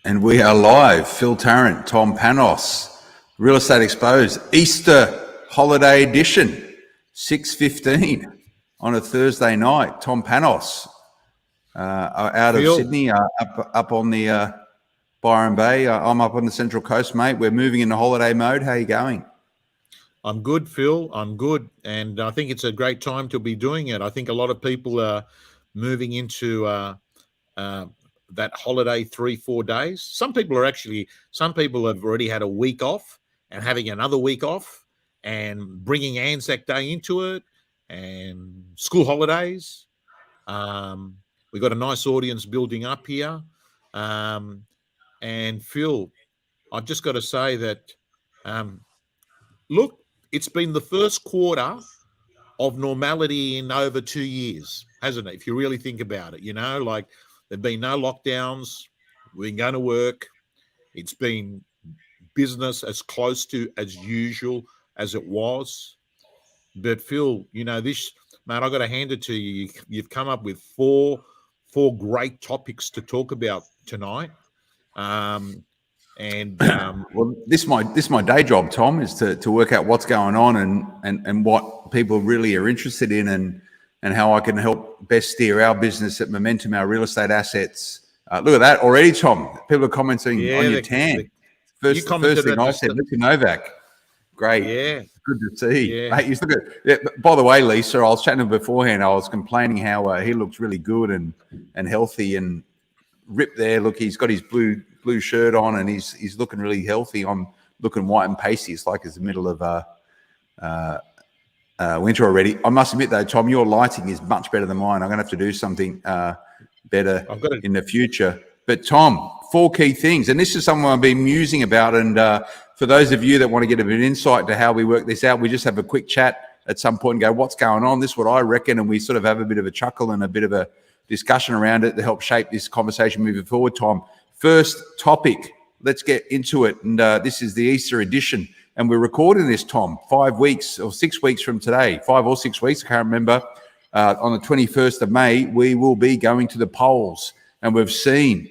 And we are live. Phil Tarrant, Tom Panos, Real Estate Exposed, Easter Holiday Edition, 6:15 on a Thursday night. Tom Panos out of Sydney, up on the Byron Bay. I'm up on the Central Coast, mate. We're moving into holiday mode. How are you going? I'm good, Phil. I'm good. And I think it's a great time to be doing it. I think a lot of people are moving into that holiday 3-4 days. Some people have already had a week off and having another week off and bringing Anzac Day into it and school holidays. We've got a nice audience building up here. And Phil, I've just got to say that, look, it's been the first quarter of normality in over 2 years, hasn't it? If you really think about it, like there've been no lockdowns. We've been going to work. It's been business as close to as usual as it was. But Phil, this, mate, I got to hand it to you. You've come up with four great topics to talk about tonight. Well, this is my day job, Tom, is to work out what's going on and what people really are interested in and how I can help best steer our business at Momentum, our real estate assets. Look at that already, Tom. People are commenting on your tan. First thing I said, Luke Novak. Great. Yeah. Good to see. Yeah. Mate, you look at, yeah, by the way, Lisa, I was chatting to him beforehand. I was complaining how he looks really good and healthy and ripped there. Look, he's got his blue shirt on and he's looking really healthy. I'm looking white and pasty. It's like it's the middle of winter already. I must admit though, Tom, your lighting is much better than mine. I'm going to have to do something better in the future. But Tom, 4 key things, and this is something I've been musing about. And for those of you that want to get a bit of insight to how we work this out, we just have a quick chat at some point and go, what's going on? This is what I reckon. And we sort of have a bit of a chuckle and a bit of a discussion around it to help shape this conversation moving forward, Tom. First topic, let's get into it. And this is the Easter edition. And we're recording this, Tom, 5 weeks or 6 weeks from today, 5 or 6 weeks, I can't remember. On the 21st of May, we will be going to the polls. And we've seen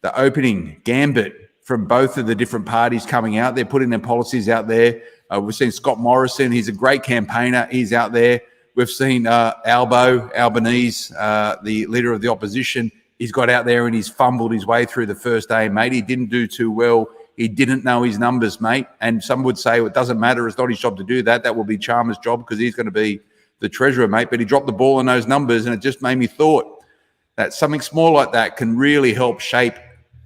the opening gambit from both of the different parties coming out. They're putting their policies out there. We've seen Scott Morrison. He's a great campaigner. He's out there. We've seen Albanese, the leader of the opposition. He's got out there and he's fumbled his way through the first day, mate. He didn't do too well. He didn't know his numbers, mate. And some would say, well, it doesn't matter. It's not his job to do that. That will be Chalmers' job because he's going to be the treasurer, mate. But he dropped the ball on those numbers and it just made me thought that something small like that can really help shape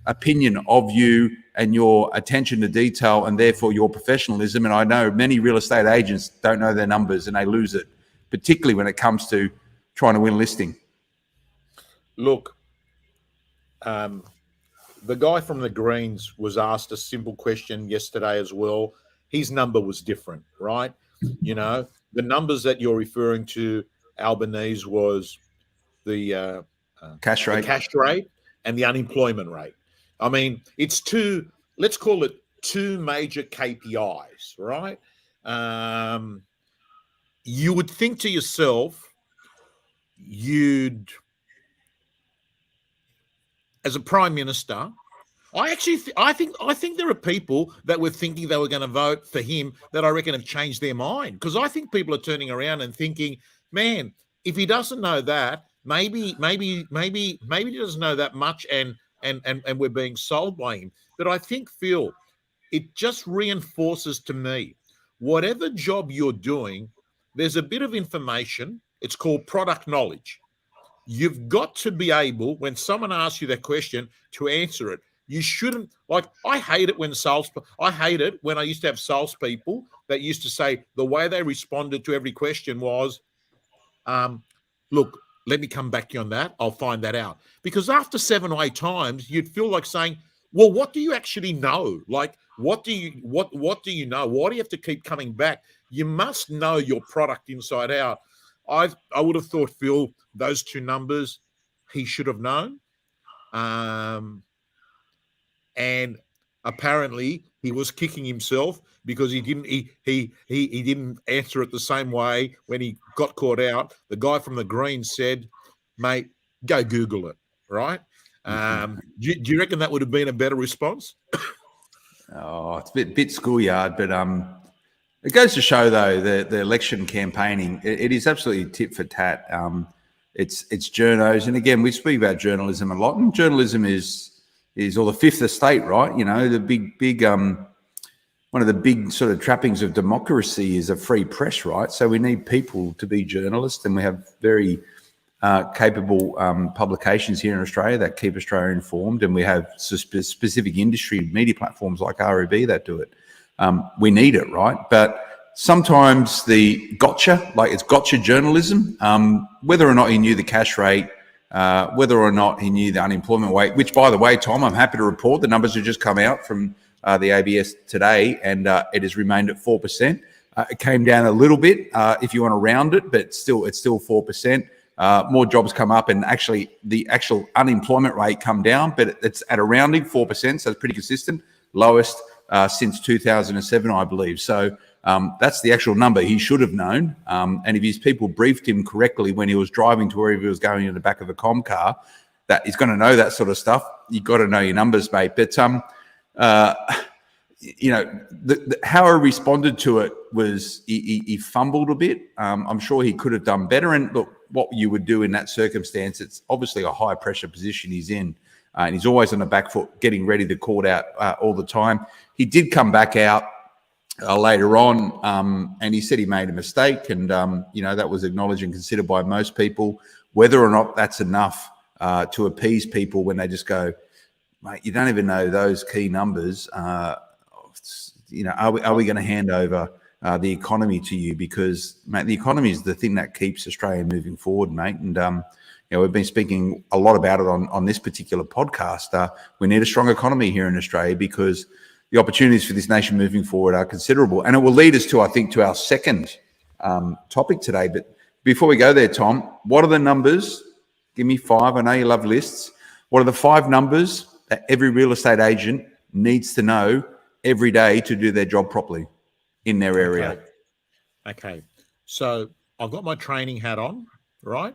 opinion of you and your attention to detail and therefore your professionalism. And I know many real estate agents don't know their numbers and they lose it, particularly when it comes to trying to win a listing. Look, the guy from the Greens was asked a simple question yesterday as well. His number was different, right? The numbers that you're referring to, Albanese, was the cash rate and the unemployment rate. I mean, it's let's call it two major KPIs, right? You would think to yourself, as a prime minister, I think there are people that were thinking they were going to vote for him that I reckon have changed their mind, because I think people are turning around and thinking, man, if he doesn't know that, maybe he doesn't know that much, and we're being sold by him. But I think, Phil, it just reinforces to me, whatever job you're doing, there's a bit of information. It's called product knowledge. You've got to be able, when someone asks you that question, to answer it. You shouldn't, I hate it when I used to have salespeople that used to say the way they responded to every question was, look, let me come back to you on that. I'll find that out. Because after 7 or 8 times, you'd feel like saying, well, what do you actually know? Like, what do you know? Why do you have to keep coming back? You must know your product inside out. I would have thought, Phil, those 2 numbers, he should have known. And apparently he was kicking himself because he didn't answer it the same way when he got caught out. The guy from the Greens said, mate, go Google it, right? Do you reckon that would have been a better response? Oh, it's a bit schoolyard, but it goes to show though the election campaigning it is absolutely tit for tat. It's journos, and again we speak about journalism a lot, and journalism is or the fifth estate, right? You know, the big one of the big sort of trappings of democracy is a free press, right? So we need people to be journalists, and we have very capable publications here in Australia that keep Australia informed, and we have specific industry media platforms like REB that do it. We need it, right? But sometimes the gotcha, like it's gotcha journalism, whether or not he knew the cash rate, whether or not he knew the unemployment rate, which, by the way, Tom, I'm happy to report the numbers have just come out from the ABS today, and it has remained at 4%. It came down a little bit if you want to round it, but it's still 4%. More jobs come up, and actually the actual unemployment rate come down, but it's at a rounding 4%, so it's pretty consistent, lowest since 2007, I believe. So that's the actual number he should have known. And if his people briefed him correctly when he was driving to wherever he was going in the back of a com car, that he's going to know that sort of stuff. You've got to know your numbers, mate. But you know, how I responded to it was he fumbled a bit. I'm sure he could have done better. And look, what you would do in that circumstance, it's obviously a high pressure position he's in. And he's always on the back foot, getting ready to call it out all the time. He did come back out later on, and he said he made a mistake. And, you know, that was acknowledged and considered by most people. Whether or not that's enough to appease people when they just go, mate, you don't even know those key numbers. You know, are we going to hand over the economy to you? Because, mate, the economy is the thing that keeps Australia moving forward, mate. And, you know, we've been speaking a lot about it on this particular podcast. We need a strong economy here in Australia because the opportunities for this nation moving forward are considerable. And it will lead us to, I think, to our second topic today. But before we go there, Tom, what are the numbers? Give me 5. I know you love lists. What are the 5 numbers that every real estate agent needs to know every day to do their job properly in their area? Okay. So I've got my training hat on, right?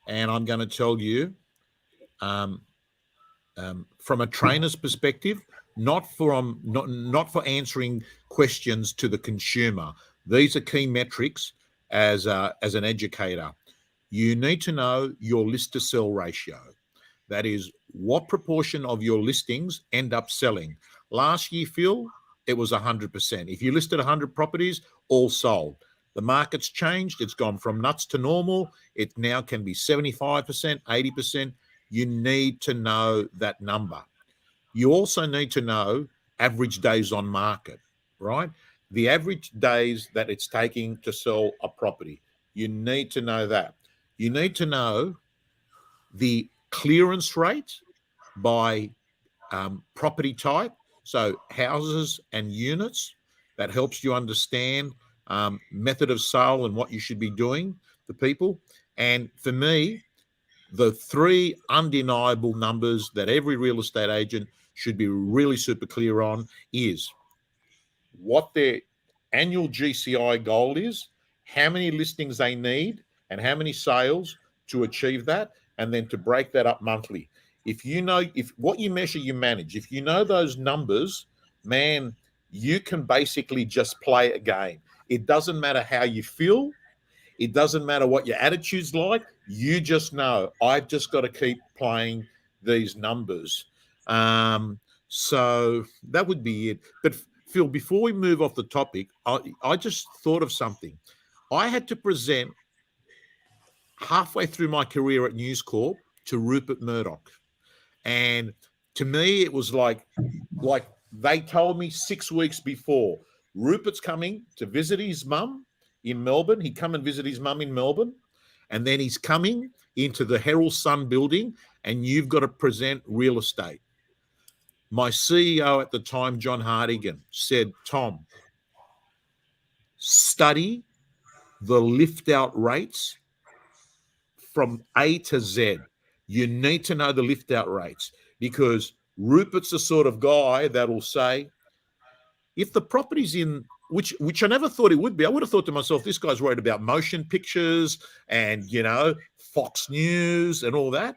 And I'm going to tell you from a trainer's perspective, not for answering questions to the consumer. These are key metrics as an educator. You need to know your list to sell ratio. That is, what proportion of your listings end up selling. Last year, Phil, it was 100%. If you listed 100 properties, all sold. The market's changed. It's gone from nuts to normal. It now can be 75%, 80%. You need to know that number. You also need to know average days on market, right? The average days that it's taking to sell a property. You need to know that. You need to know the clearance rate by property type. So houses and units, that helps you understand method of sale and what you should be doing for people. And for me, the 3 undeniable numbers that every real estate agent should be really super clear on is what their annual GCI goal is, how many listings they need, and how many sales to achieve that, and then to break that up monthly. If you know, if what you measure, you manage. If you know those numbers, man, you can basically just play a game. It doesn't matter how you feel. It doesn't matter what your attitude's like. You just know, I've just got to keep playing these numbers. So that would be it. But Phil, before we move off the topic, I just thought of something. I had to present halfway through my career at News Corp to Rupert Murdoch. And to me, it was like they told me 6 weeks before, Rupert's coming to visit his mum in Melbourne. He'd come and visit his mum in Melbourne. And then he's coming into the Herald Sun building, and you've got to present real estate. My CEO at the time, John Hartigan, said, Tom, study the lift-out rates from A to Z. You need to know the lift-out rates, because Rupert's the sort of guy that will say, if the property's in, which I never thought it would be. I would have thought to myself, this guy's worried about motion pictures and, you know, Fox News and all that.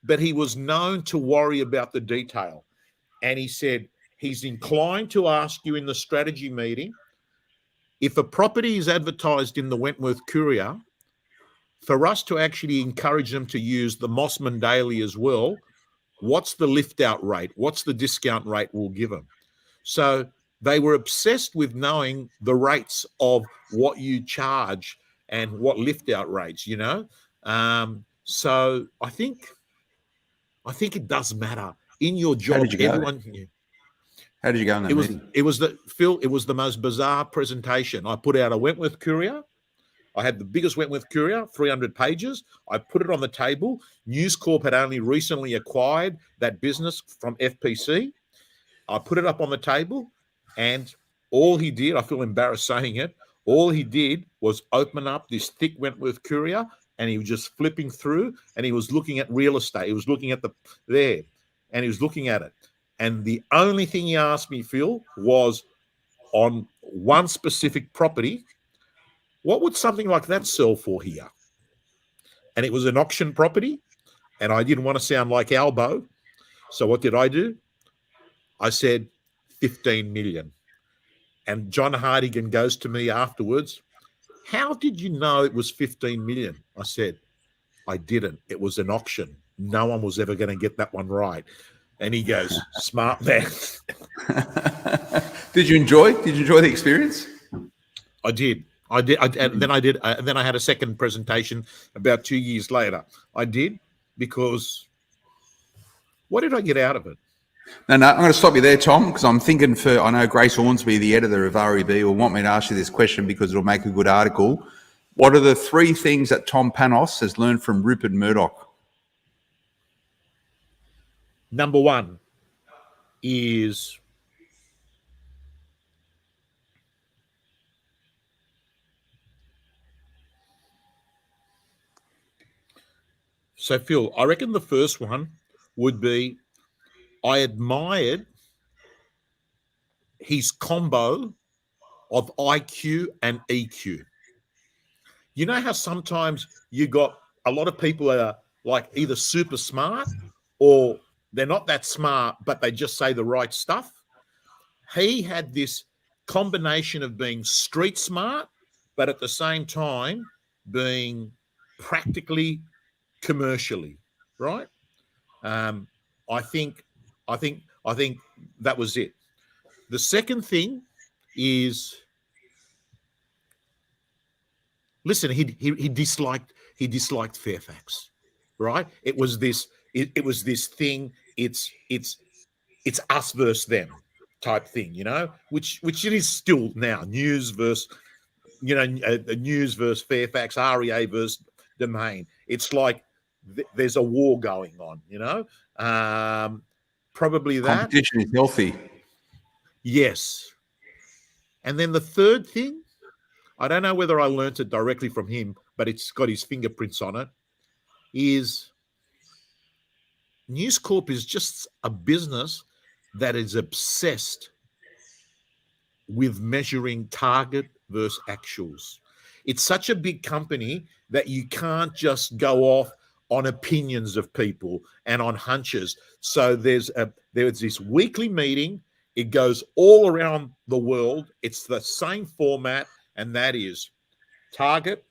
but he was known to worry about the detail. And he said he's inclined to ask you in the strategy meeting, if a property is advertised in the Wentworth Courier, for us to actually encourage them to use the Mossman Daily as well, what's the lift out rate? What's the discount rate we'll give them? So they were obsessed with knowing the rates of what you charge and what lift out rates, you know? So I think it does matter in your job. How did you go in that meeting? It was the most bizarre presentation. I put out a Wentworth Courier. I had the biggest Wentworth Courier, 300 pages. I put it on the table. News Corp had only recently acquired that business from FPC. I put it up on the table, and all he did, I feel embarrassed saying it, all he did was open up this thick Wentworth Courier, and he was just flipping through, and he was looking at real estate. He was looking at and he was looking at it. And the only thing he asked me, Phil, was on one specific property, what would something like that sell for here? And it was an auction property, and I didn't want to sound like Albo. So what did I do? I said 15 million. And John Hardigan goes to me afterwards, how did you know it was 15 million? I said, I didn't. It was an auction. No one was ever going to get that one right. And he goes, smart man. Did you enjoy the experience? I did. And then I had a second presentation about 2 years later. I did, because what did I get out of it? No, I'm going to stop you there, Tom, because I'm thinking I know Grace Hornsby, the editor of REB, will want me to ask you this question because it'll make a good article. What are the 3 things that Tom Panos has learned from Rupert Murdoch? Number 1 is so, Phil, I reckon the first one would be I admired his combo of IQ and EQ. You know how sometimes you got a lot of people that are like either super smart or they're not that smart, but they just say the right stuff? He had this combination of being street smart, but at the same time being practically commercially right. I think that was it. The second thing is, listen, he disliked Fairfax, right? It was this thing. It's us versus them type thing, you know, which it is still now. News versus, News versus Fairfax, REA versus Domain. It's like there's a war going on, you know. Probably that. Competition is healthy. Yes. And then the third thing, I don't know whether I learnt it directly from him, but it's got his fingerprints on it, is News Corp is just a business that is obsessed with measuring target versus actuals. It's such a big company that you can't just go off on opinions of people and on hunches. So there's this weekly meeting. It goes all around the world. It's the same format, and that is target,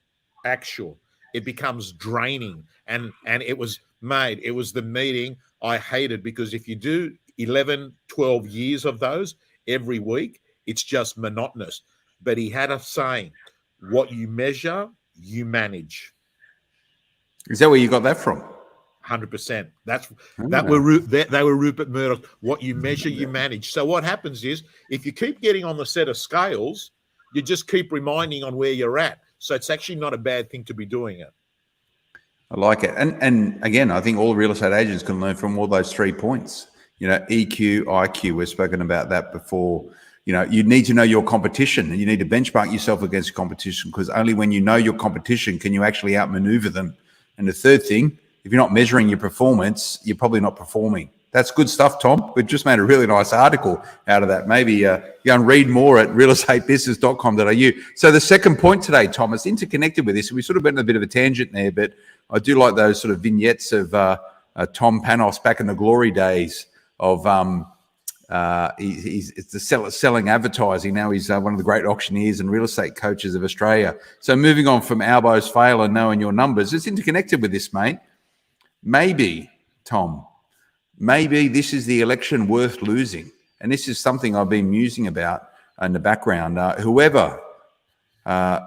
actual. It becomes draining. And it was the meeting I hated, because if you do 11, 12 years of those every week, it's just monotonous. But he had a saying, what you measure, you manage. Is that where you got that from? 100%. They were Rupert Murdoch. What you measure, you manage. So what happens is, if you keep getting on the set of scales, you just keep reminding on where you're at. So it's actually not a bad thing to be doing it. I like it. And again, I think all real estate agents can learn from all those 3 points. You know, EQ, IQ, we've spoken about that before. You know, you need to know your competition, and you need to benchmark yourself against competition, because only when you know your competition can you actually outmaneuver them. And the third thing, if you're not measuring your performance, you're probably not performing. That's good stuff, Tom. We've just made a really nice article out of that. Maybe go and read more at realestatebusiness.com.au. So the second point today, Tom, is interconnected with this. We sort of went on a bit of a tangent there, but I do like those sort of vignettes of Tom Panos back in the glory days of it's selling advertising. Now he's one of the great auctioneers and real estate coaches of Australia. So moving on from Albo's fail and knowing your numbers, it's interconnected with this, mate. Maybe, Tom, maybe this is the election worth losing. And this is something I've been musing about in the background. Whoever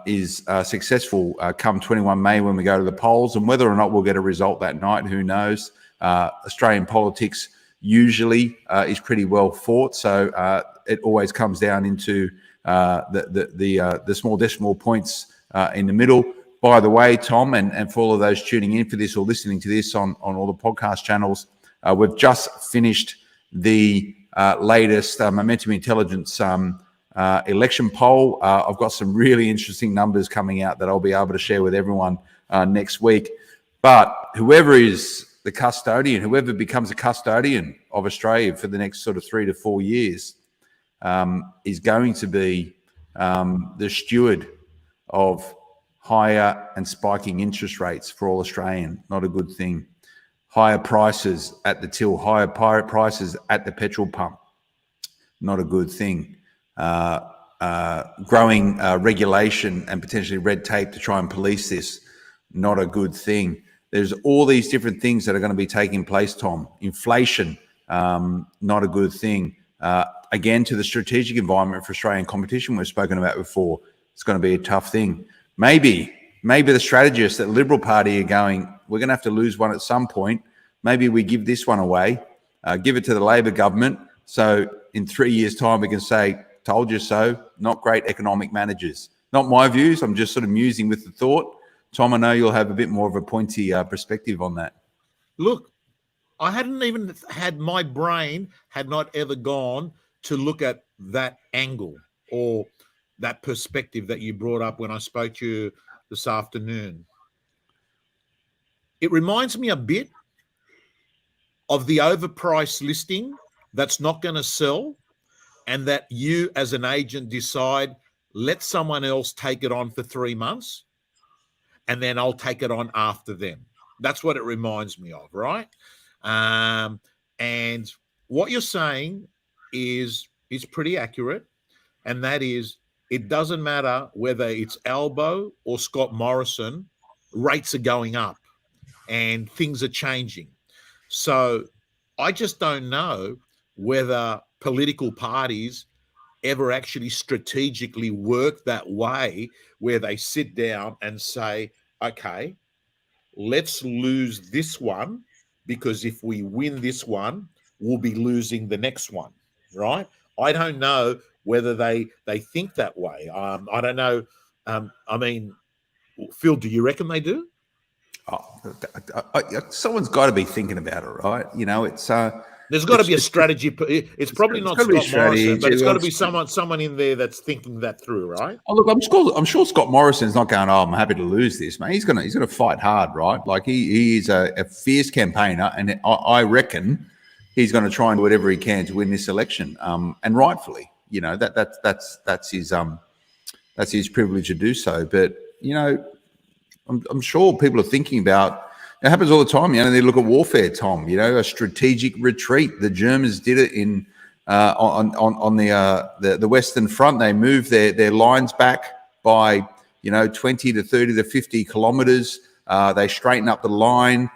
is successful come 21 May when we go to the polls, and whether or not we'll get a result that night, who knows. Australian politics usually is pretty well fought, so it always comes down into the small decimal points in the middle. By the way, Tom, and for all of those tuning in for this or listening to this on all the podcast channels, we've just finished the latest Momentum Intelligence election poll. I've got some really interesting numbers coming out that I'll be able to share with everyone next week. But whoever is the custodian, whoever becomes a custodian of Australia for the next sort of 3 to 4 years, is going to be the steward of higher and spiking interest rates for all Australian. Not a good thing. Higher prices at the till, higher prices at the petrol pump. Not a good thing. Growing regulation and potentially red tape to try and police this. Not a good thing. There's all these different things that are going to be taking place, Tom. Inflation, not a good thing. Again, to the strategic environment for Australian competition we've spoken about before, it's going to be a tough thing. Maybe the strategists at the Liberal Party are going, we're going to have to lose one at some point. Maybe we give this one away, give it to the Labor government. So in 3 years' time, we can say, told you so, not great economic managers. Not my views. I'm just sort of musing with the thought. Tom, I know you'll have a bit more of a pointy perspective on that. Look, I hadn't even had my brain had not ever gone to look at that angle or that perspective that you brought up when I spoke to you this afternoon. It reminds me a bit of the overpriced listing that's not going to sell, and that you as an agent decide, let someone else take it on for 3 months, and then I'll take it on after them. That's what it reminds me of, right? And what you're saying is pretty accurate, and that is, it doesn't matter whether it's Albo or Scott Morrison, rates are going up and things are changing. So I just don't know whether political parties ever actually strategically work that way, where they sit down and say, okay, let's lose this one, because if we win this one, we'll be losing the next one, right? I don't know whether they think that way. I don't know. I mean, Phil, do you reckon they do? Someone's got to be thinking about it, right? You know, it's there's got to be a strategy. It's probably not Scott Morrison, but it's got to be someone in there that's thinking that through, right? Oh, look, I'm sure Scott Morrison's not going, oh, I'm happy to lose this, mate. He's gonna fight hard, right? Like he is a fierce campaigner, and I reckon he's going to try and do whatever he can to win this election, and rightfully, you know, that's his privilege to do so. But you know, I'm sure people are thinking about. It happens all the time, you know. They look at warfare, Tom. You know, a strategic retreat. The Germans did it in on the Western Front. They moved their lines back by 20 to 30 to 50 kilometers. They straightened up the line.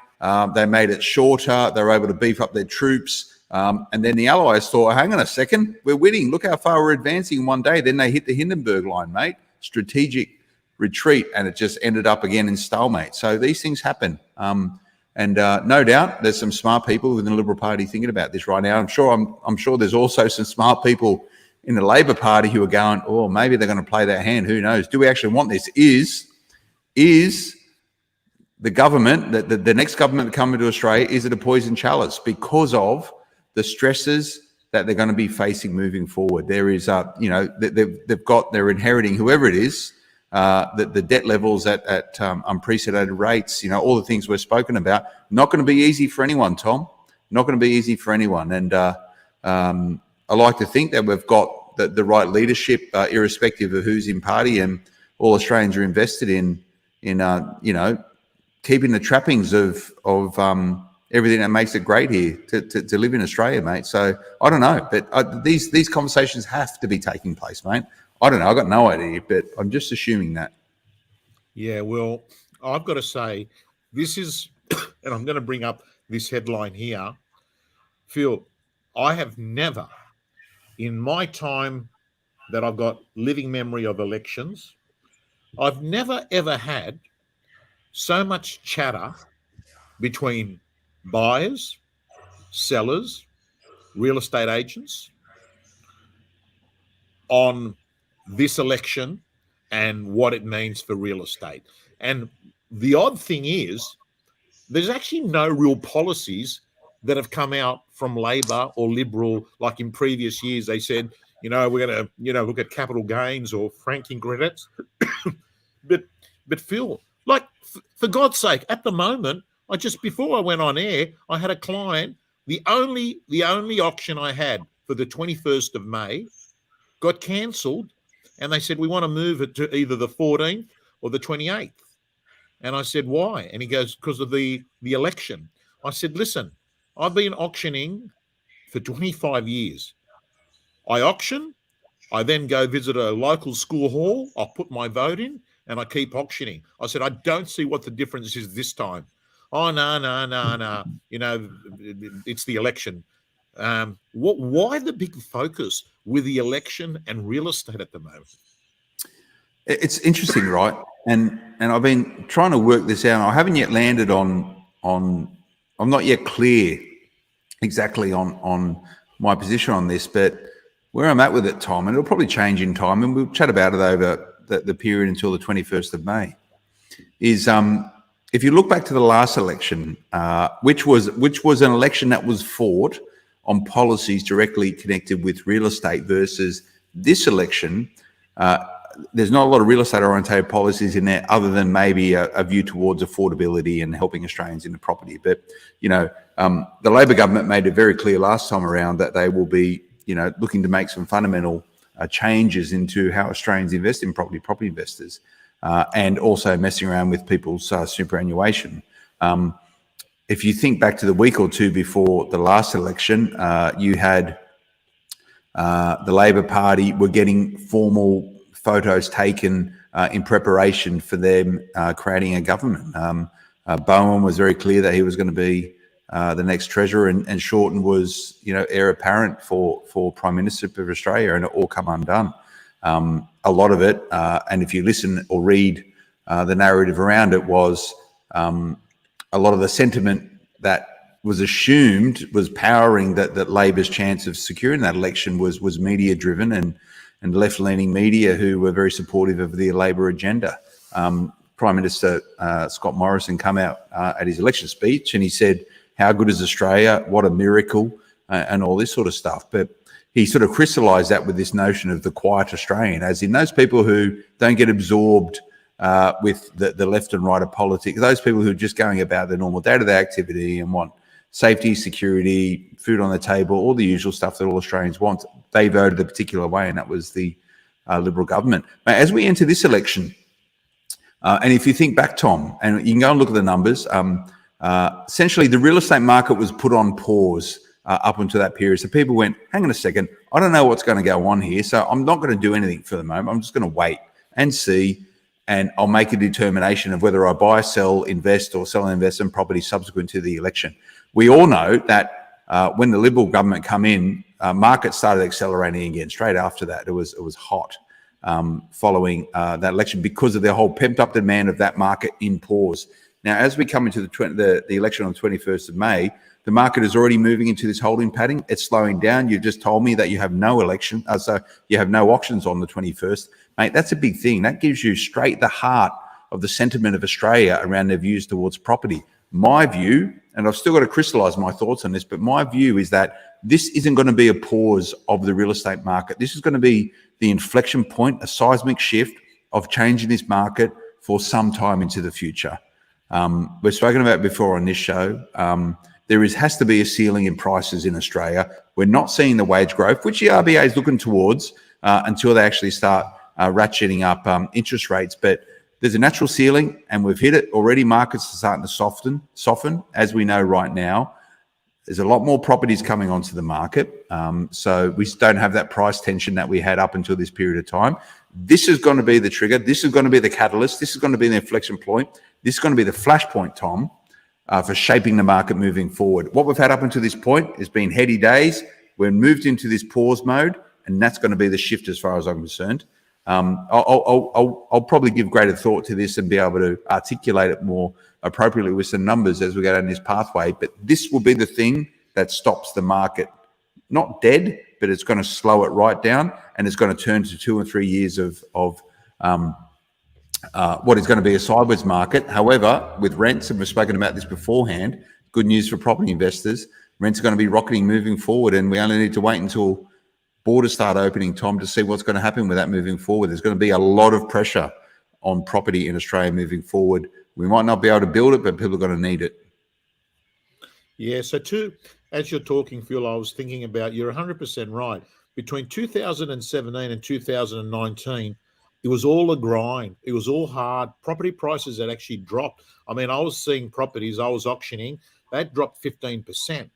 They made it shorter. They were able to beef up their troops. And then the Allies thought, hang on a second, we're winning. Look how far we're advancing in one day. Then they hit the Hindenburg line, mate. Strategic retreat, and it just ended up again in stalemate. So these things happen. And no doubt there's some smart people within the Liberal Party thinking about this right now. I'm sure there's also some smart people in the Labor Party who are going, oh, maybe they're going to play that hand. Who knows? Do we actually want this? Is the government, the next government coming to Australia, is it a poison chalice because of the stresses that they're going to be facing moving forward? There is, they're inheriting, whoever it is, the debt levels at unprecedented rates, all the things we've spoken about. Not going to be easy for anyone, Tom. Not going to be easy for anyone. And I like to think that we've got the right leadership, irrespective of who's in party, and all Australians are invested in keeping the trappings of everything that makes it great here to live in Australia, mate. So I don't know, but these conversations have to be taking place, mate. I don't know. I got no idea, but I'm just assuming that. Yeah, well, I've got to say, this is, and I'm going to bring up this headline here. Phil, I have never, in my time that I've got living memory of elections, I've never ever had so much chatter between buyers, sellers, real estate agents on this election and what it means for real estate. And the odd thing is, there's actually no real policies that have come out from Labor or Liberal. Like in previous years, they said, we're going to, look at capital gains or franking credits. but Phil, like, for God's sake, at the moment, before I went on air, I had a client. The only auction I had for the 21st of May got cancelled, and they said, we want to move it to either the 14th or the 28th. And I said, why? And he goes, because of the election. I said, listen, I've been auctioning for 25 years. I auction, I then go visit a local school hall, I'll put my vote in, and I keep auctioning. I said, I don't see what the difference is this time. Oh, no. It's the election. Why the big focus with the election and real estate at the moment? It's interesting, right? And I've been trying to work this out. I haven't yet landed on. I'm not yet clear exactly on my position on this, but where I'm at with it, Tom, and it'll probably change in time, and we'll chat about it over the period until the 21st of May, is if you look back to the last election, which was an election that was fought on policies directly connected with real estate versus this election, there's not a lot of real estate oriented policies in there other than maybe a view towards affordability and helping Australians into property. But, the Labor government made it very clear last time around that they will be, looking to make some fundamental changes into how Australians invest in property investors, and also messing around with people's superannuation. If you think back to the week or two before the last election, you had the Labor Party were getting formal photos taken in preparation for them creating a government. Bowen was very clear that he was going to be the next treasurer, and Shorten was, heir apparent for Prime Minister of Australia, and it all come undone. A lot of it, and if you listen or read the narrative around it, was a lot of the sentiment that was assumed was powering that Labor's chance of securing that election was media driven and left-leaning media who were very supportive of the Labor agenda. Prime Minister Scott Morrison come out at his election speech, and he said, how good is Australia? What a miracle, and all this sort of stuff. But he sort of crystallised that with this notion of the quiet Australian, as in those people who don't get absorbed with the left and right of politics, those people who are just going about their normal day-to-day activity and want safety, security, food on the table, all the usual stuff that all Australians want. They voted a particular way, and that was the Liberal government. As we enter this election, and if you think back, Tom, and you can go and look at the numbers, essentially the real estate market was put on pause up until that period. So people went, hang on a second, I don't know what's going to go on here, so I'm not going to do anything for the moment. I'm just going to wait and see, and I'll make a determination of whether I buy, sell, invest, or sell and invest in property subsequent to the election. We all know that when the Liberal government come in, markets started accelerating again. Straight after that, it was hot following that election because of the whole pent-up demand of that market in pause. Now, as we come into the election on the 21st of May, the market is already moving into this holding pattern. It's slowing down. You've just told me that you have no election, so you have no auctions on the 21st. Mate, that's a big thing. That gives you straight the heart of the sentiment of Australia around their views towards property. My view, and I've still got to crystallise my thoughts on this, but my view is that this isn't going to be a pause of the real estate market. This is going to be the inflection point, a seismic shift of changing this market for some time into the future. We've spoken about it before on this show. There has to be a ceiling in prices in Australia. We're not seeing the wage growth, which the RBA is looking towards until they actually start ratcheting up interest rates. But there's a natural ceiling, and we've hit it already. Markets are starting to soften, as we know right now. There's a lot more properties coming onto the market, so we don't have that price tension that we had up until this period of time. This is going to be the trigger. This is going to be the catalyst. This is going to be the inflection point. This is going to be the flashpoint, Tom, for shaping the market moving forward. What we've had up until this point has been heady days. We've moved into this pause mode, and that's going to be the shift as far as I'm concerned. I'll probably give greater thought to this and be able to articulate it more appropriately with some numbers as we go down this pathway. But this will be the thing that stops the market, not dead, but it's going to slow it right down, and it's going to turn to 2 or 3 years of what is going to be a sideways market. However, with rents, and we've spoken about this beforehand, good news for property investors, rents are going to be rocketing moving forward, and we only need to wait until borders start opening, Tom, to see what's going to happen with that moving forward. There's going to be a lot of pressure on property in Australia moving forward. We might not be able to build it, but people are going to need it. Yeah, so as you're talking, Phil, I was thinking about, you're 100% right. Between 2017 and 2019, it was all a grind. It was all hard. Property prices had actually dropped. I mean, I was seeing properties I was auctioning, that dropped 15%.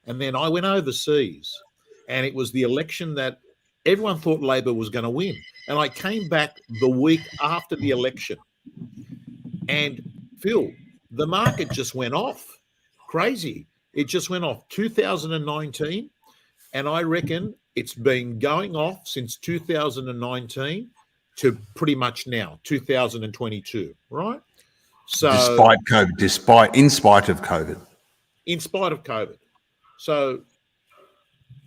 And then I went overseas, and it was the election that everyone thought Labor was going to win. And I came back the week after the election. And Phil, the market just went off. Crazy. It just went off 2019. And I reckon it's been going off since 2019 to pretty much now, 2022, right? So despite COVID, in spite of COVID. In spite of COVID. So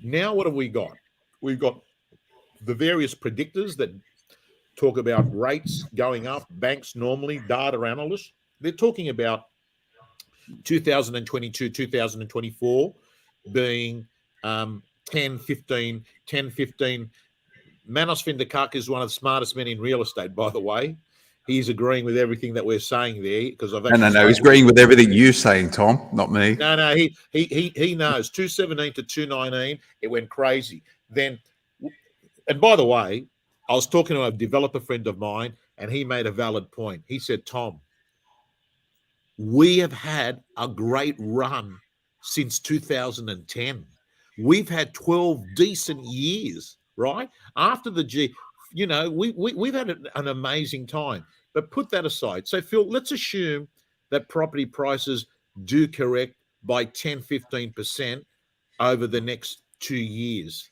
now what have we got? We've got the various predictors that talk about rates going up, banks normally, data analysts. They're talking about 2022, 2024 being 10, 15. Manos Vindakak is one of the smartest men in real estate, by the way. He's agreeing with everything that we're saying there, because I've actually no. He's agreeing with everything you're saying, Tom, not me. No. He knows 217 to 219. It went crazy. Then, and by the way, I was talking to a developer friend of mine, and he made a valid point. He said, Tom, we have had a great run since 2010. We've had 12 decent years, right? After the we've had an amazing time. But put that aside. So, Phil, let's assume that property prices do correct by 10, 15% over the next 2 years.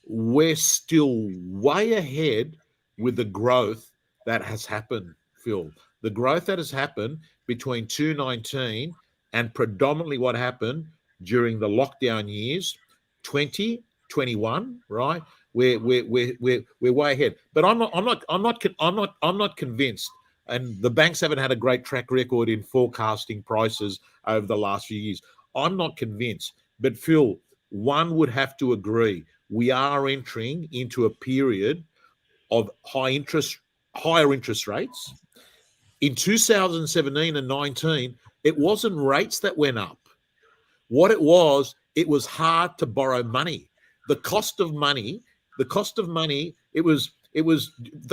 We're still way ahead with the growth that has happened, Phil. The growth that has happened between 2019 and predominantly what happened during the lockdown years, 2021, right? We're way ahead. But I'm not convinced. And the banks haven't had a great track record in forecasting prices over the last few years. I'm not convinced. But Phil, one would have to agree, we are entering into a period of higher interest rates. In 2017 and 19, it wasn't rates that went up. What it was hard to borrow money. The cost of money, they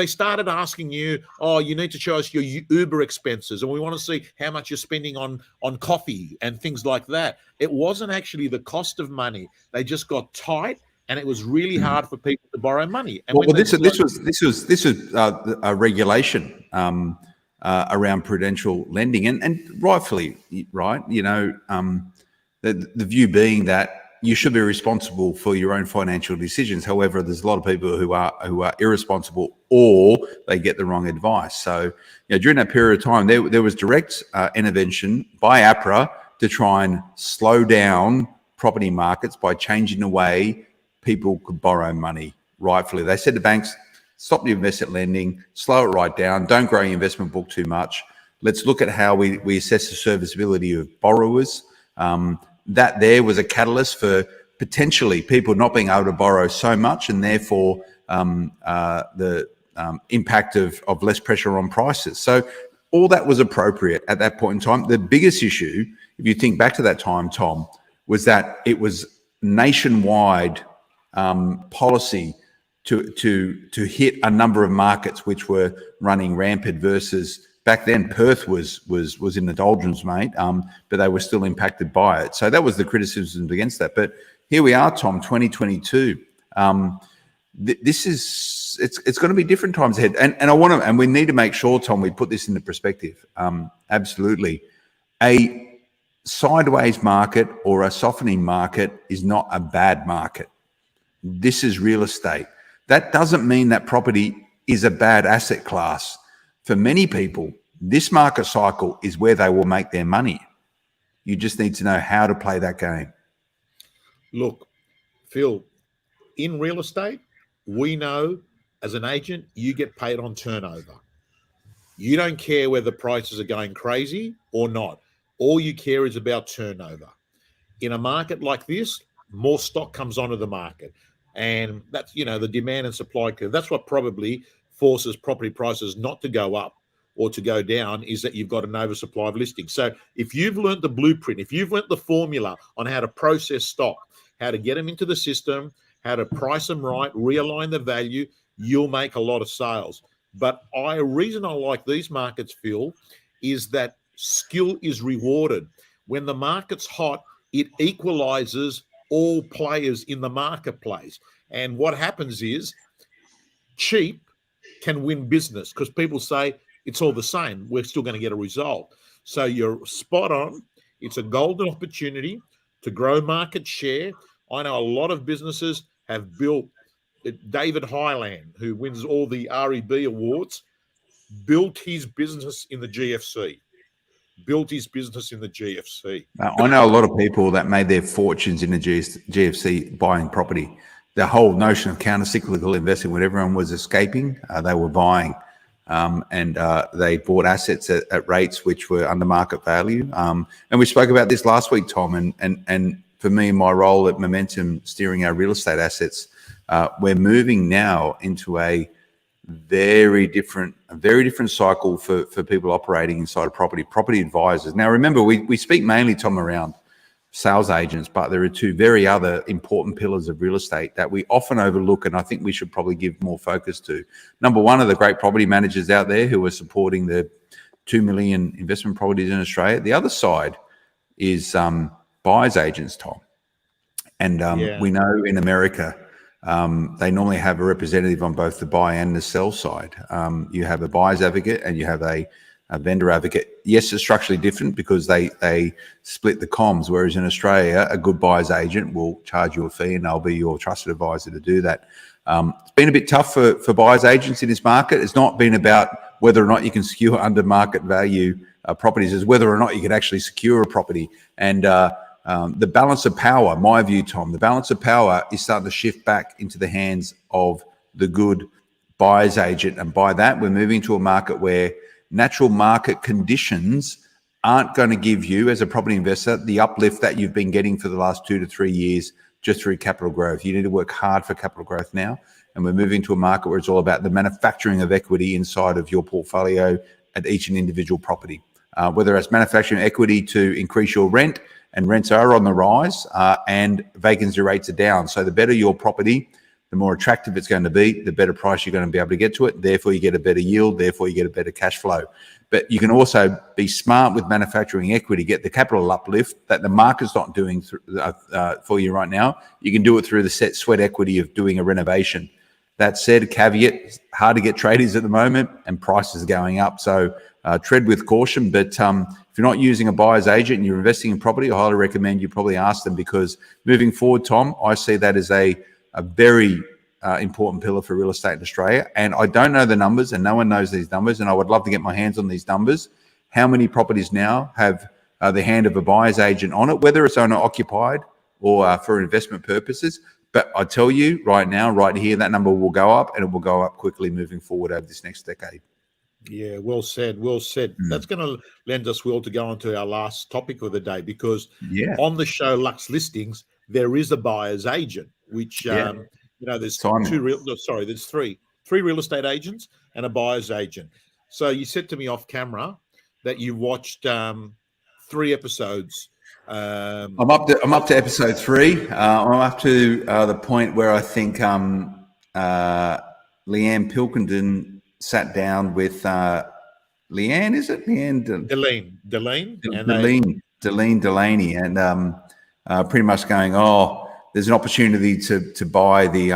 started asking you, oh, you need to show us your Uber expenses, and we want to see how much you're spending on coffee and things like that. It wasn't actually the cost of money. They just got tight, and it was really hard for people to borrow money. And this was a regulation around prudential lending, and rightfully right. The view being that you should be responsible for your own financial decisions. However, there's a lot of people who are irresponsible, or they get the wrong advice. So, during that period of time, there was direct intervention by APRA to try and slow down property markets by changing the way people could borrow money. Rightfully, they said to banks, stop the investment lending, slow it right down, don't grow your investment book too much. Let's look at how we assess the serviceability of borrowers. That there was a catalyst for potentially people not being able to borrow so much, and therefore the impact of less pressure on prices. So all that was appropriate at that point in time. The biggest issue, if you think back to that time, Tom, was that it was nationwide policy to hit a number of markets which were running rampant versus back then Perth was in the doldrums, mate, but they were still impacted by it. So that was the criticisms against that. But here we are, Tom, 2022. This is it's going to be different times ahead, and we need to make sure, Tom, we put this into perspective. Absolutely, a sideways market or a softening market is not a bad market. This is real estate. That doesn't mean that property is a bad asset class. For many people, this market cycle is where they will make their money. You just need to know how to play that game. Look, Phil, in real estate, we know as an agent, you get paid on turnover. You don't care whether prices are going crazy or not. All you care is about turnover. In a market like this, more stock comes onto the market. And that's, the demand and supply curve. That's what probably forces property prices not to go up or to go down, is that you've got an oversupply of listings. So if you've learned the blueprint, if you've learned the formula on how to process stock, how to get them into the system, how to price them right, realign the value, you'll make a lot of sales. But reason I like these markets, Phil, is that skill is rewarded. When the market's hot, it equalizes all players in the marketplace. And what happens is cheap can win business because people say it's all the same. We're still going to get a result. So you're spot on. It's a golden opportunity to grow market share. I know a lot of businesses have built. David Highland, who wins all the REB awards, built his business in the GFC. I know a lot of people that made their fortunes in the GFC buying property. The whole notion of counter-cyclical investing, when everyone was escaping, they were buying. And they bought assets at rates which were under market value. And we spoke about this last week, Tom, and for me, my role at Momentum steering our real estate assets, we're moving now into a very different cycle for people operating inside of property advisors. Now, remember, we speak mainly, Tom, around sales agents, but there are two very other important pillars of real estate that we often overlook, and I think we should probably give more focus to. Number one are the great property managers out there who are supporting the 2 million investment properties in Australia. The other side is buyers agents, Tom. And we know in America, they normally have a representative on both the buy and the sell side. You have a buyer's advocate and you have a vendor advocate. Yes, it's structurally different because they split the comms, whereas in Australia, a good buyer's agent will charge you a fee and they'll be your trusted advisor to do that. It's been a bit tough for buyer's agents in this market. It's not been about whether or not you can secure under market value properties, it's whether or not you can actually secure a property. And the balance of power, my view, Tom, the balance of power is starting to shift back into the hands of the good buyer's agent. And by that, we're moving to a market where natural market conditions aren't going to give you, as a property investor, the uplift that you've been getting for the last 2 to 3 years just through capital growth. You need to work hard for capital growth now. And we're moving to a market where it's all about the manufacturing of equity inside of your portfolio at each and individual property. Whether it's manufacturing equity to increase your rent, and rents are on the rise, and vacancy rates are down. So the better your property, the more attractive it's going to be, the better price you're going to be able to get to it. Therefore, you get a better yield. Therefore, you get a better cash flow. But you can also be smart with manufacturing equity, get the capital uplift that the market's not doing for you right now. You can do it through the sweat equity of doing a renovation. That said, caveat, hard to get tradies at the moment and prices are going up. So tread with caution. But if you're not using a buyer's agent and you're investing in property, I highly recommend you probably ask them, because moving forward, Tom, I see that as a very important pillar for real estate in Australia. And I don't know the numbers, and no one knows these numbers, and I would love to get my hands on these numbers. How many properties now have the hand of a buyer's agent on it, whether it's owner-occupied or for investment purposes? But I tell you right now, right here, that number will go up, and it will go up quickly moving forward over this next decade. Yeah, well said, well said. That's going to lend us well to go on to our last topic of the day, because on the show Luxe Listings, there is a buyer's agent, which, there's there's three real estate agents and a buyer's agent. So you said to me off camera that you watched 3 episodes. I'm up to episode 3. I'm up to the point where I think Leanne Pilkington sat down with Leanne, is it? Delaney, Delaney, and pretty much going, there's an opportunity to buy the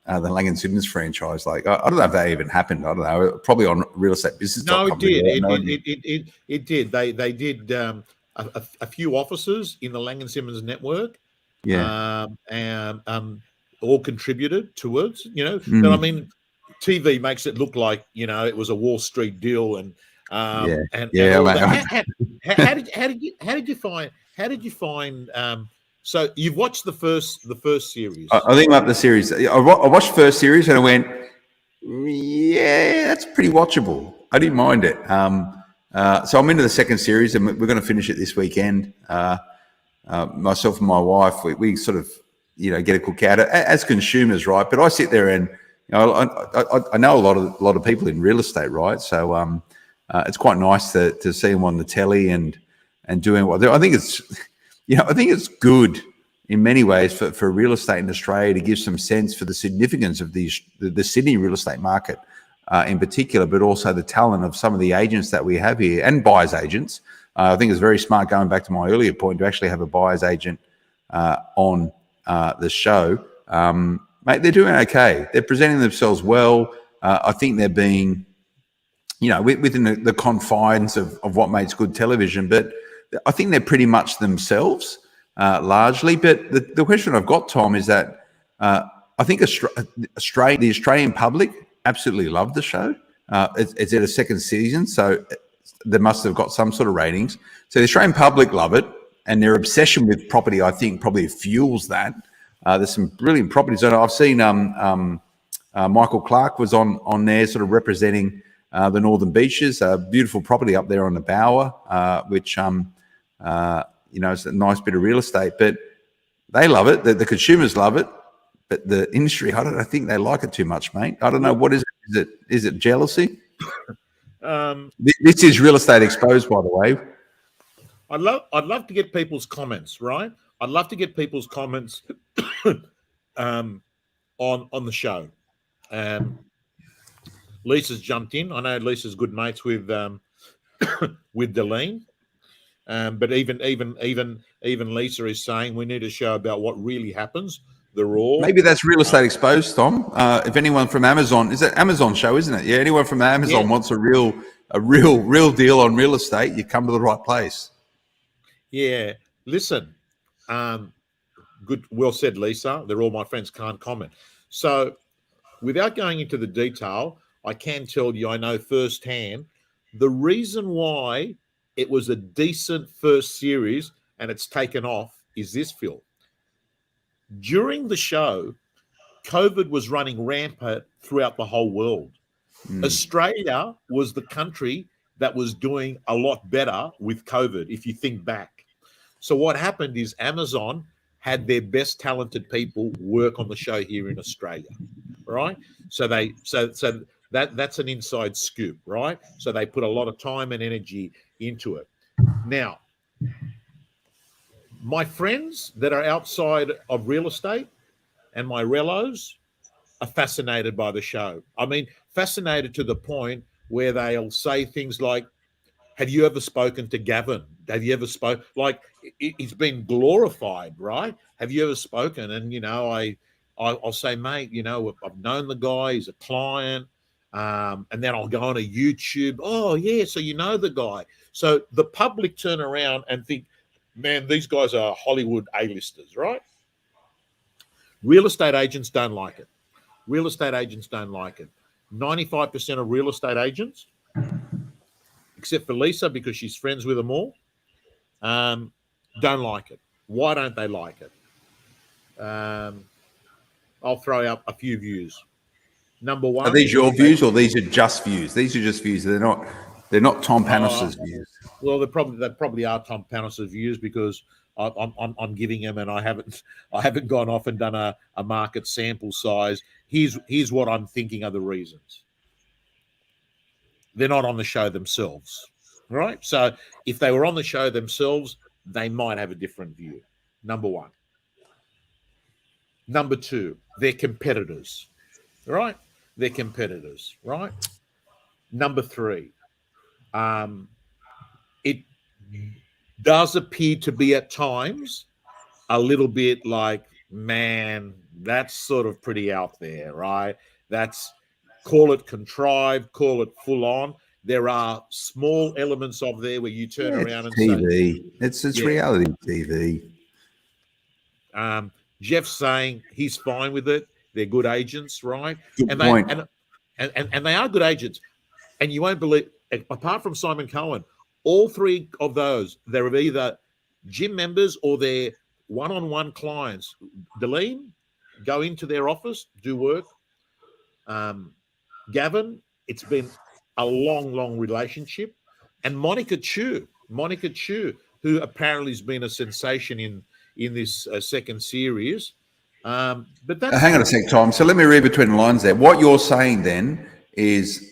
Lang & Simmons franchise. Like, I don't know if that even happened. I don't know. Probably on real estate business. No, it did. It did. They did a few offices in the Lang & Simmons network. Yeah. All contributed towards, but I mean, TV makes it look like, it was a Wall Street deal and all that. How did you find so you've watched the first series? I think about the series. I watched first series and I went, yeah, that's pretty watchable. I didn't mind it. So I'm into the second series and we're going to finish it this weekend. Myself and my wife, we sort of, get a cook out as consumers, right? But I sit there and, I know a lot of people in real estate, right? So it's quite nice to see them on the telly and doing what they're. I think it's good in many ways for real estate in Australia to give some sense for the significance of the Sydney real estate market in particular, but also the talent of some of the agents that we have here and buyers agents. I think it's very smart, going back to my earlier point, to actually have a buyer's agent on the show. Mate, they're doing okay. They're presenting themselves well. I think they're being, within the confines of what makes good television, but I think they're pretty much themselves largely. But the question I've got, Tom, is that I think the Australian public absolutely love the show. It's at a second season, so they must have got some sort of ratings. So the Australian public love it, and their obsession with property, I think, probably fuels that. There's some brilliant properties. And I've seen Michael Clark was on there, sort of representing the Northern Beaches, a beautiful property up there on the Bower, which it's a nice bit of real estate. But they love it. The consumers love it. But the industry, I think they like it too much, mate. I don't know. What is it? Is it jealousy? This is Real Estate Exposed, by the way. I'd love to get people's comments, right? I'd love to get people's comments on the show. Lisa's jumped in. I know Lisa's good mates with Deline, but even Lisa is saying we need a show about what really happens. The raw. Maybe that's Real Estate Exposed, Tom. If anyone from Amazon, is it Amazon show, isn't it? Yeah, anyone from Amazon wants a real deal on real estate, you come to the right place. Yeah. Listen, good, well said, Lisa. They're all my friends, can't comment. So without going into the detail, I can tell you, I know firsthand, the reason why it was a decent first series and it's taken off is this, Phil. During the show, COVID was running rampant throughout the whole world. Australia was the country that was doing a lot better with COVID, if you think back. So what happened is Amazon had their best talented people work on the show here in Australia, right? So that's an inside scoop, right? So they put a lot of time and energy into it. Now, my friends that are outside of real estate and my relos are fascinated by the show. I mean, fascinated to the point where they'll say things like, have you ever spoken to Gavin? Have you ever spoken? Like, he's been glorified, right? Have you ever spoken? And, I'll say, mate, I've known the guy. He's a client. And then I'll go on a YouTube. Oh, yeah, so you know the guy. So the public turn around and think, man, these guys are Hollywood A-listers, right? Real estate agents don't like it. 95% of real estate agents, except for Lisa, because she's friends with them all, don't like it. Why don't they like it? I'll throw out a few views. Number one. Are these your views or these are just views? These are just views. They're not Tom Panos's views. Well, they probably are Tom Panos's views because I'm giving them, and I haven't gone off and done a market sample size. Here's what I'm thinking are the reasons. They're not on the show themselves, right? So if they were on the show themselves, they might have a different view. Number one. Number two, they're competitors. right? They're competitors, right? Number three, it does appear to be at times a little bit like, man, that's sort of pretty out there, right? That's, call it contrived, call it full on. There are small elements of there where you turn Yeah, around it's and say, TV. It's yeah. reality TV. Jeff's saying he's fine with it. They're good agents, right? Good And they point. and they are good agents. And you won't believe, apart from Simon Cohen, all three of those, they're either gym members or they're one-on-one clients. Deline, go into their office, do work. Gavin, it's been a long, long relationship. And Monica Chu, who apparently has been a sensation in this second series. But that's Hang on a sec, Tom. So let me read between the lines there. What you're saying then is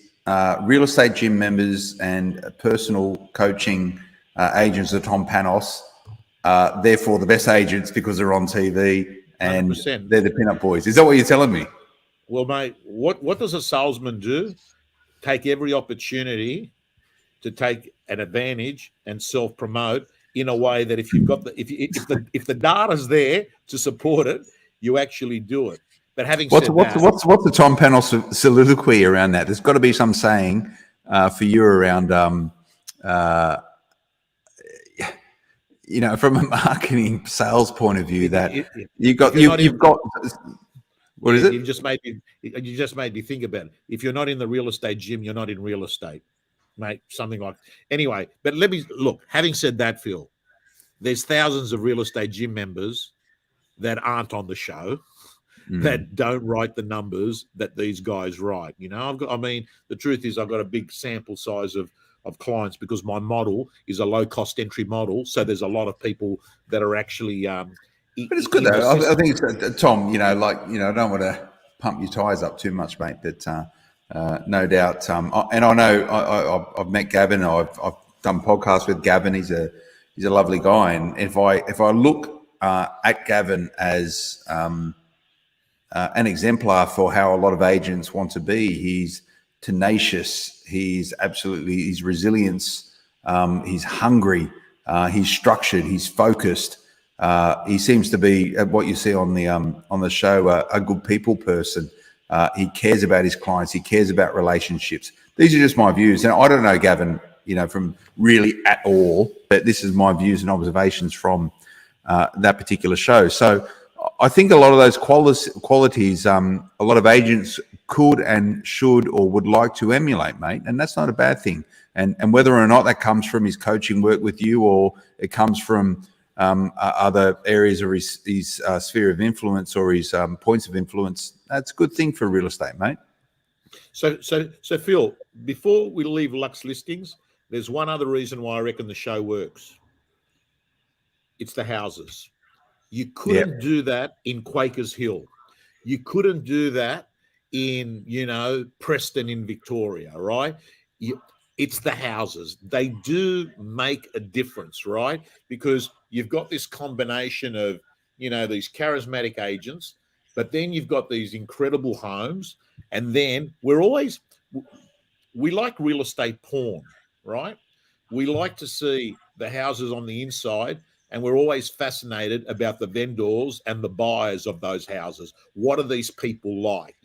real estate gym members and personal coaching agents of Tom Panos, therefore the best agents because they're on TV and 100%. they're the pinup boys. Is that what you're telling me? Well, mate, what does a salesman do? Take every opportunity to take an advantage and self-promote in a way that if you've got if the data's there to support it, you actually do it. But having what's said what's the Tom Panos soliloquy around that? There's got to be some saying for you around from a marketing sales point of view that you've got what is it? You just made me think about it. If you're not in the real estate gym, you're not in real estate, mate. Something like anyway. But let me look. Having said that, Phil, there's thousands of real estate gym members that aren't on the show, that don't write the numbers that these guys write. The truth is I've got a big sample size of clients because my model is a low cost entry model. So there's a lot of people that are actually. But it's good though. I think it's Tom. I don't want to pump your tires up too much, mate. But no doubt. And I know I've met Gavin. I've done podcasts with Gavin. He's a lovely guy. And if I look at Gavin as an exemplar for how a lot of agents want to be, he's tenacious. He's resilience. He's hungry. He's structured. He's focused. He seems to be what you see on the show, a good people person. He cares about his clients. He cares about relationships. These are just my views, and I don't know Gavin, from really at all, but this is my views and observations from that particular show. So I think a lot of those qualities, a lot of agents could and should or would like to emulate, mate, and that's not a bad thing. And whether or not that comes from his coaching work with you or it comes from other areas of his sphere of influence or his points of influence, that's a good thing for real estate, mate. So Phil, before we leave Luxe Listings, there's one other reason why I reckon the show works. It's the houses. You couldn't do that in Quakers Hill. You couldn't do that in, Preston in Victoria, right? It's the houses. They do make a difference, right? Because you've got this combination of, these charismatic agents, but then you've got these incredible homes. And then we like real estate porn, right? We like to see the houses on the inside, and we're always fascinated about the vendors and the buyers of those houses. What are these people like,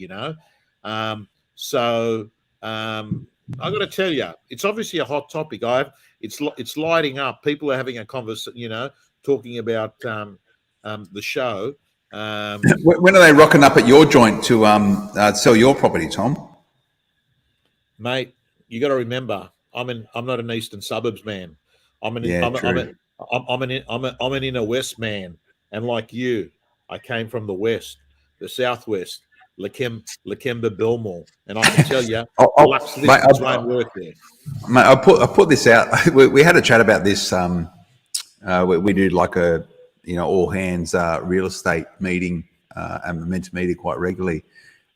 I got to tell you, it's obviously a hot topic. It's lighting up. People are having a conversation, talking about the show. When are they rocking up at your joint to sell your property, Tom? Mate, you got to remember, I'm not an eastern suburbs man. I'm an inner west man, and like you, I came from the west, the southwest. Lakemba Belmore, and I can tell you, Luxe Listings won't work there. Mate, I put this out. We had a chat about this. We did like a all hands real estate meeting, and we're meant to meet it quite regularly,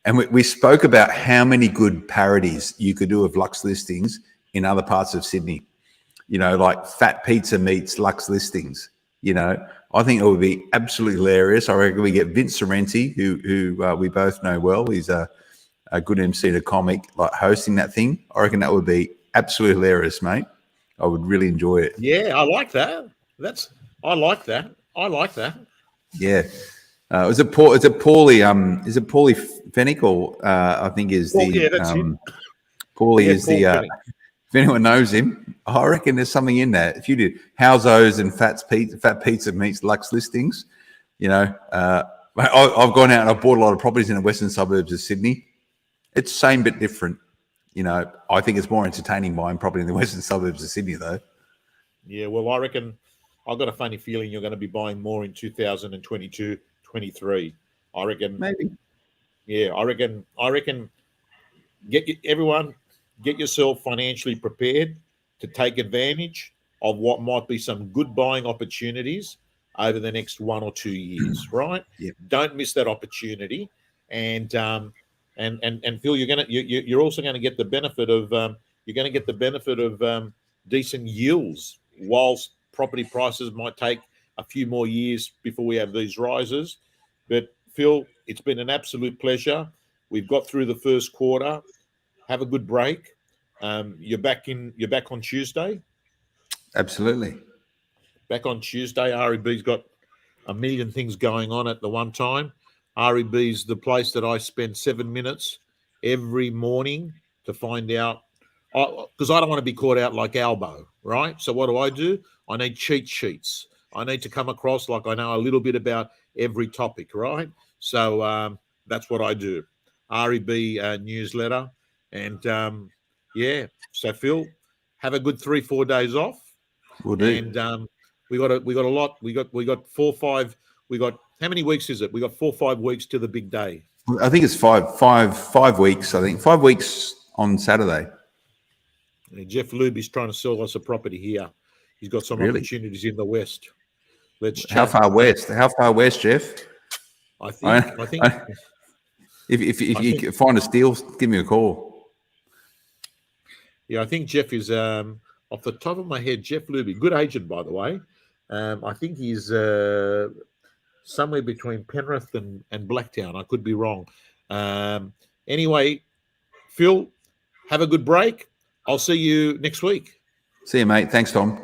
and we spoke about how many good parodies you could do of Luxe Listings in other parts of Sydney. Like Fat Pizza meets Luxe Listings. I think it would be absolutely hilarious. I reckon we get Vince Sorrenti, who we both know well. He's a a good MC and a comic like hosting that thing, I reckon that would be absolutely hilarious, mate. I would really enjoy it. Yeah, I like that. I like that. I like that. Yeah. Is it Paulie Fennick, or I think is the yeah, that's him. Paulie Yeah, is the if anyone knows him, I reckon there's something in that. If you do Housos and Fat Pizza meets Luxe Listings, you know, I've gone out and I've bought a lot of properties in the western suburbs of Sydney. It's same but different. You know, I think it's more entertaining buying property in the western suburbs of Sydney, though. Yeah, well, I reckon I've got a funny feeling you're going to be buying more in 2022, 23. I reckon. Maybe. Yeah, I reckon. Everyone, get yourself financially prepared to take advantage of what might be some good buying opportunities over the next 1 or 2 years. Right? Yeah. Don't miss that opportunity, and Phil, you're also going to get the benefit of decent yields, whilst property prices might take a few more years before we have these rises. But Phil, it's been an absolute pleasure. We've got through the first quarter. Have a good break. You're back on Tuesday. Absolutely. Back on Tuesday. REB's got a million things going on at the one time. REB's the place that I spend 7 minutes every morning to find out, because I don't want to be caught out like Albo, right? So what do? I need cheat sheets. I need to come across like I know a little bit about every topic, right? So that's what I do. REB newsletter. And so Phil, have a good 3-4 days off. We'll do. And we got a lot. We got 4 or 5. We got, how many weeks is it? We got 4 or 5 weeks to the big day. I think it's five weeks. I think 5 weeks on Saturday. Jeff Luby's trying to sell us a property here. He's got some opportunities in the west. Let's chat. How far west? How far west, Jeff? I think. If you find a steal, give me a call. Yeah, I think Jeff is off the top of my head. Jeff Luby, good agent, by the way. I think he's somewhere between Penrith and Blacktown. I could be wrong. Anyway, Phil, have a good break. I'll see you next week. See you, mate. Thanks, Tom.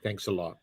Thanks a lot.